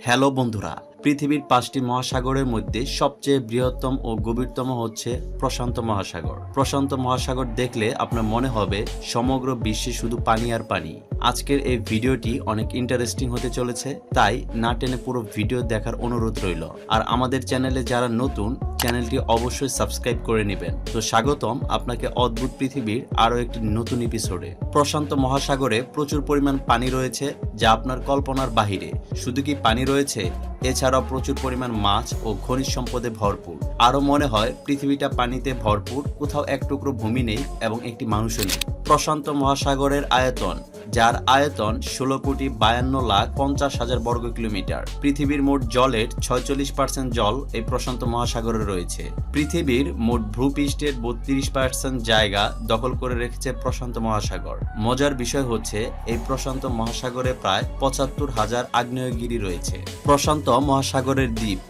Hello বন্ধুরা, পৃথিবীর 5টি মহাসাগরের মধ্যে সবচেয়ে বৃহত্তম ও গভীরতম হচ্ছে প্রশান্ত মহাসাগর। প্রশান্ত মহাসাগর দেখলে আপনার মনে হবে সমগ্র বিশ্বে শুধু পানি আর পানি। আজকের এই ভিডিওটি অনেক ইন্টারেস্টিং হতে চলেছে, তাই না টেনে পুরো ভিডিও দেখার অনুরোধ রইল। আর আমাদের চ্যানেলে যারা নতুন, চ্যানেলটি অবশ্যই সাবস্ক্রাইব করে নেবেন। তো স্বাগতম আপনাকে অদ্ভুত পৃথিবীর আরও একটি নতুন এপিসোডে। প্রশান্ত মহাসাগরে প্রচুর পরিমাণ পানি রয়েছে, যা আপনার কল্পনার বাহিরে। শুধু কি পানি রয়েছে, এছাড়াও প্রচুর পরিমাণ মাছ ও খনিজ সম্পদে ভরপুর। আরও মনে হয় পৃথিবীটা পানিতে ভরপুর, কোথাও এক টুকরো ভূমি নেই এবং একটি মানুষও নেই। প্রশান্ত মহাসাগরের আয়তন, যার আয়তন 16,52,50,000 বর্গ কিলোমিটার। পৃথিবীর মোট জলের 46% জল এই প্রশান্ত মহাসাগরে রয়েছে। পৃথিবীর মোট ভূপৃষ্ঠের 32% জায়গা দখল করে রেখেছে প্রশান্ত মহাসাগর। মজার বিষয় হচ্ছে এই প্রশান্ত মহাসাগরে প্রায় 75,000 আগ্নেয়গিরি রয়েছে। প্রশান্ত মহাসাগরের দ্বীপ,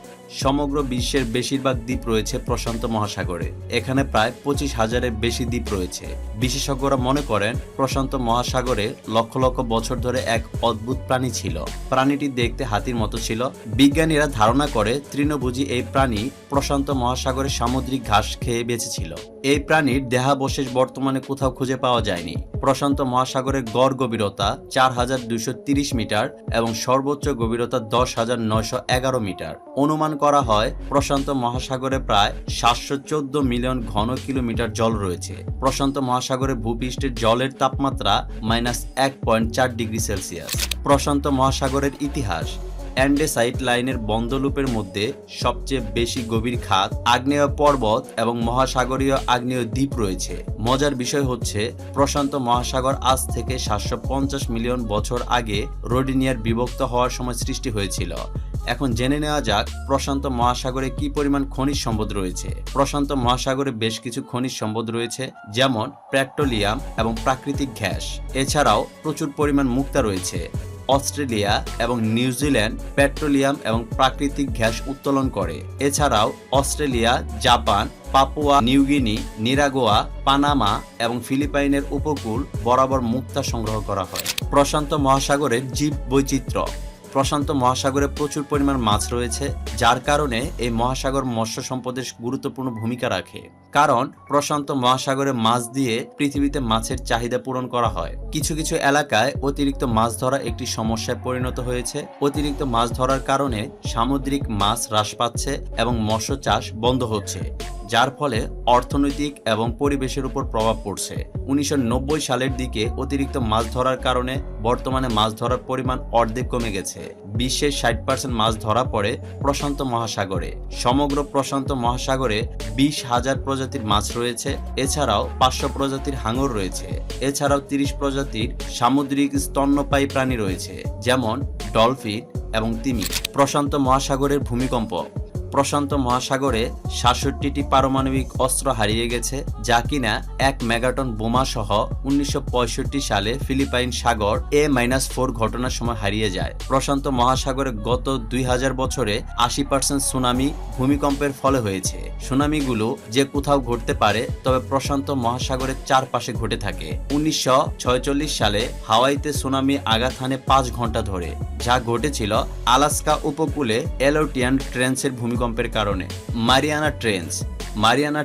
সমগ্র বিশ্বের বেশিরভাগ দ্বীপ রয়েছে প্রশান্ত মহাসাগরে। এখানে প্রায় 25,000-এর বেশি দ্বীপ রয়েছে। বিশেষজ্ঞরা মনে করেন প্রশান্ত মহাসাগরে লক্ষ লক্ষ বছর ধরে এক অদ্ভুত প্রাণী ছিল। প্রাণীটি দেখতে হাতির মতো ছিল। বিজ্ঞানীরা ধারণা করে তৃণভোজী এই প্রাণী প্রশান্ত মহাসাগরে সামুদ্রিক ঘাস খেয়ে বেঁচেছিল। এই প্রাণীর দেহাবশেষ বর্তমানে কোথাও খুঁজে পাওয়া যায়নি। প্রশান্ত মহাসাগরের গড় গভীরতা 4,230 মিটার এবং সর্বোচ্চ গভীরতা 10,911 মিটার। অনুমান করা হয় প্রশান্ত মহাসাগরে প্রায় 714 মিলিয়ন ঘন কিলোমিটার জল রয়েছে। প্রশান্ত মহাসাগরে ভূপৃষ্ঠের জলের তাপমাত্রা -1.4 ডিগ্রি সেলসিয়াস। প্রশান্ত মহাসাগরের ইতিহাস, অ্যান্ডেসাইট লাইনের বন্ধ লুপের মধ্যে সবচেয়ে বেশি গভীর খাত, আগ্নেয় পর্বত এবং মহাসাগরীয় আগ্নেয় দ্বীপ রয়েছে। মজার বিষয় হচ্ছে প্রশান্ত মহাসাগর আজ থেকে 750 মিলিয়ন বছর আগে রোডিনিয়ার বিভক্ত হওয়ার সময় সৃষ্টি হয়েছিল। এখন জেনে নেওয়া যাক প্রশান্ত মহাসাগরে কি পরিমাণ খনিজ সম্পদ রয়েছে। প্রশান্ত মহাসাগরে বেশ কিছু খনিজ সম্পদ রয়েছে, যেমন পেট্রোলিয়াম এবং প্রাকৃতিক গ্যাস। এছাড়াও প্রচুর পরিমাণ মুক্তা রয়েছে। অস্ট্রেলিয়া এবং নিউজিল্যান্ড পেট্রোলিয়াম এবং প্রাকৃতিক গ্যাস উত্তোলন করে। এছাড়াও Australia, Japan, Papua New Guinea, Nicaragua, Panama এবং ফিলিপাইনের উপকূল বরাবর মুক্তা সংগ্রহ করা হয়। প্রশান্ত মহাসাগরের জীব বৈচিত্র্য, প্রশান্ত মহাসাগরে প্রচুর পরিমাণ মাছ রয়েছে, যার কারণে এই মহাসাগর মৎস্য সম্পদের গুরুত্বপূর্ণ ভূমিকা রাখে। কারণ প্রশান্ত মহাসাগরে মাছ দিয়ে পৃথিবীতে মাছের চাহিদা পূরণ করা হয়। কিছু কিছু এলাকায় অতিরিক্ত মাছ ধরা একটি সমস্যায় পরিণত হয়েছে। অতিরিক্ত মাছ ধরার কারণে সামুদ্রিক মাছ হ্রাস পাচ্ছে এবং মৎস্য চাষ বন্ধ হচ্ছে, যার ফলে অর্থনৈতিক এবং পরিবেশের উপর প্রভাব পড়ছে। 1990 সালের দিকে অতিরিক্ত মাছ ধরার কারণে বর্তমানে মাছ ধরার পরিমাণ অর্ধেক কমে গেছে। বিশ্বের 60% মাছ ধরা পড়ে প্রশান্ত মহাসাগরে। সমগ্র প্রশান্ত মহাসাগরে 20,000 প্রজাতির মাছ রয়েছে। এছাড়াও 500 প্রজাতির হাঙর রয়েছে। এছাড়াও 30 প্রজাতির সামুদ্রিক স্তন্যপায়ী প্রাণী রয়েছে, যেমন ডলফিন এবং তিমি। প্রশান্ত মহাসাগরের ভূমিকম্প, প্রশান্ত মহাসাগরে 67টি পারমাণবিক অস্ত্র হারিয়ে গেছে, যা কিনা 1 মেগাটন বোমা সহ 1965 সালে ফিলিপাইন সাগর A-4 ঘটনার সময় হারিয়ে যায়। প্রশান্ত মহাসাগরে গত 2000 বছরে 80% সুনামি ভূমিকম্পের ফলে হয়েছে। সুনামিগুলো যে কোথাও ঘটতে পারে, তবে প্রশান্ত মহাসাগরের চারপাশে ঘটে থাকে। 1946 সালে হাওয়াইতে সুনামি আঘাত হানে 5 ঘন্টা ধরে, যা ঘটেছিল আলাস্কা উপকূলে এলোটিয়ান ট্রেন্সের ভূমিকম্পের কারণে। মারিয়ানা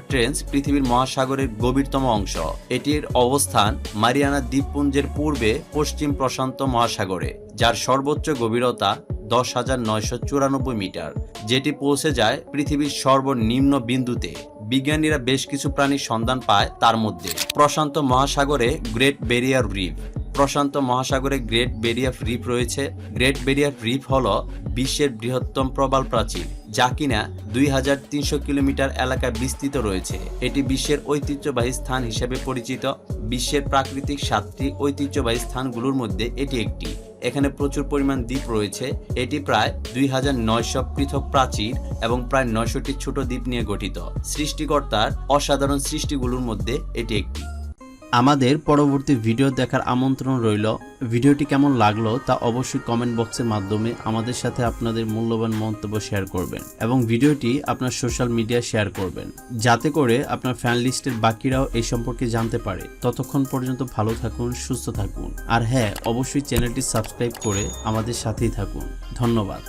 ট্রেঞ্চ পৃথিবীর মহাসাগরের গভীরতম অংশ। এটির অবস্থান মারিয়ানা দ্বীপপুঞ্জের পূর্বে পশ্চিম প্রশান্ত মহাসাগরে, যার সর্বোচ্চ গভীরতা 10,994 মিটার, যেটি পৌঁছে যায় পৃথিবীর সর্বনিম্ন বিন্দুতে। বিজ্ঞানীরা বেশ কিছু প্রাণীর সন্ধান পায়, তার মধ্যে প্রশান্ত মহাসাগরে গ্রেট ব্যারিয়ার রিফ। প্রশান্ত মহাসাগরে গ্রেট ব্যারিয়ার রিফ রয়েছে। গ্রেট ব্যারিয়ার রিফ হল বিশ্বের বৃহত্তম প্রবাল প্রাচীর, যা কিনা 2300 কিলোমিটার এলাকায় বিস্তৃত রয়েছে। এটি বিশ্বের ঐতিহ্যবাহী স্থান হিসেবে পরিচিত। বিশ্বের প্রাকৃতিক 7টি ঐতিহ্যবাহী স্থানগুলোর মধ্যে এটি একটি। এখানে প্রচুর পরিমাণ দ্বীপ রয়েছে। এটি প্রায় 2900 পৃথক প্রাচীর এবং প্রায় 900টি ছোট দ্বীপ নিয়ে গঠিত। সৃষ্টিকর্তার অসাধারণ সৃষ্টিগুলোর মধ্যে এটি একটি। আমাদের পরবর্তী ভিডিও দেখার আমন্ত্রণ রইল। ভিডিওটি কেমন লাগলো তা অবশ্যই কমেন্ট বক্সের মাধ্যমে আমাদের সাথে আপনাদের মূল্যবান মন্তব্য শেয়ার করবেন এবং ভিডিওটি আপনার সোশ্যাল মিডিয়ায় শেয়ার করবেন, যাতে করে আপনার ফ্যান লিস্টের বাকিরাও এই সম্পর্কে জানতে পারে। ততক্ষণ পর্যন্ত ভালো থাকুন, সুস্থ থাকুন, আর হ্যাঁ, অবশ্যই চ্যানেলটি সাবস্ক্রাইব করে আমাদের সাথেই থাকুন। ধন্যবাদ।